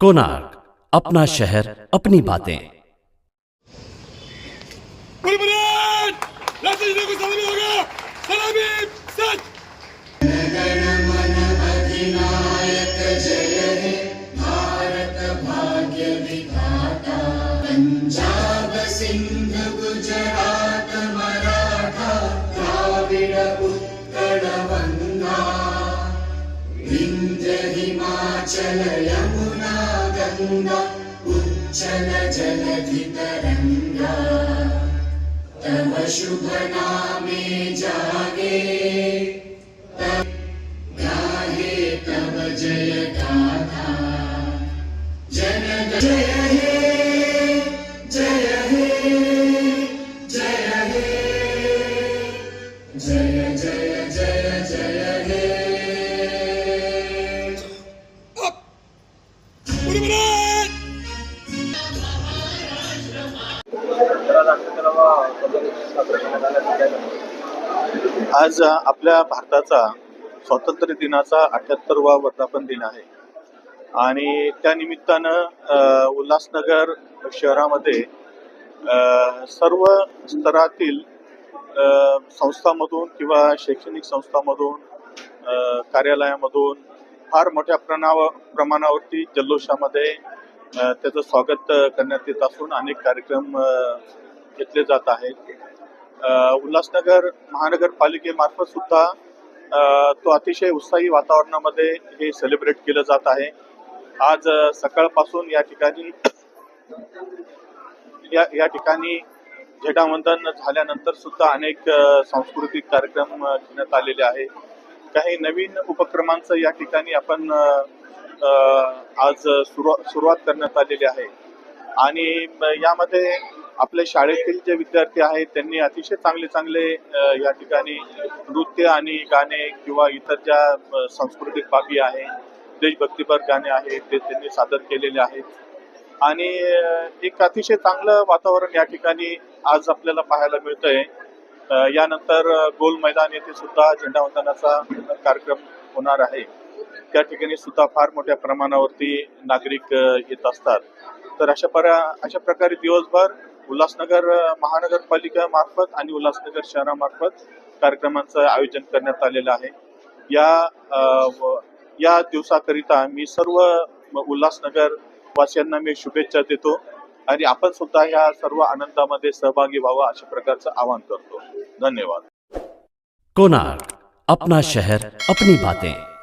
कोणार्क, अपना शहर अपनी बातें। पंजाब सिंध गुजरात मराठा द्राविड उत्कल वंगा विंध्य हिमाचल यमुना गंगा उच्चल जलधि तरंगा तव शुभ नामे जागे गाहे तव जय गाथा जन जय हे जय हे जय हे जय जय जय जय हे आज आपल्या भारताचा स्वातंत्र्य दिनाचा 78वा वर्धापन दिन आहे आणि त्या निमित्तानं उल्हासनगर शहरामध्ये सर्व स्तरातील संस्थांमधून किंवा शैक्षणिक संस्थांमधून कार्यालयामधून फार मोठ्या प्रमाणावरती जल्लोषामध्ये त्याचं स्वागत करण्यात येत असून अनेक कार्यक्रम घेतले जात आहेत. उल्हासनगर महानगरपालिकेमार्फत सुद्धा तो अतिशय उत्साही वातावरणामध्ये हे सेलिब्रेट केलं जात आहे. आज सकाळपासून या ठिकाणी झेंडावंदन झाल्यानंतर सुद्धा अनेक सांस्कृतिक कार्यक्रम घेण्यात आलेले आहे. काही नवीन उपक्रमांचं या ठिकाणी आपण आज सुरुवात करण्यात आलेली आहे आणि यामध्ये आपल्या शाळेतील जे विद्यार्थी आहेत त्यांनी अतिशय चांगले या ठिकाणी नृत्य आणि गाणे किंवा इतर ज्या सांस्कृतिक बाबी आहे, देशभक्तीपर गाणे आहेत ते त्यांनी सादर केलेले आहेत आणि एक अतिशय चांगलं वातावरण या ठिकाणी आज आपल्याला पाहायला मिळतंय. यानंतर गोल मैदान येथे सुद्धा झेंडावंदनाचा कार्यक्रम होणार आहे. त्या ठिकाणी सुद्धा फार मोठ्या प्रमाणावरती नागरिक येत असतात. तर अशा प्रकारे दिवसभर उल्हासनगर महानगरपालिका मार्फत आणि उल्हासनगर शहरामार्फत कार्यक्रमांचं आयोजन करण्यात आलेलं आहे. या दिवसाकरिता मी सर्व उल्हासनगर वासियांना मी शुभेच्छा देतो आणि आपण सुद्धा या सर्व आनंदामध्ये सहभागी व्हावं अशा प्रकारचं आवाहन करतो. धन्यवाद. कोणार्क, अपना शहर अपनी बातें।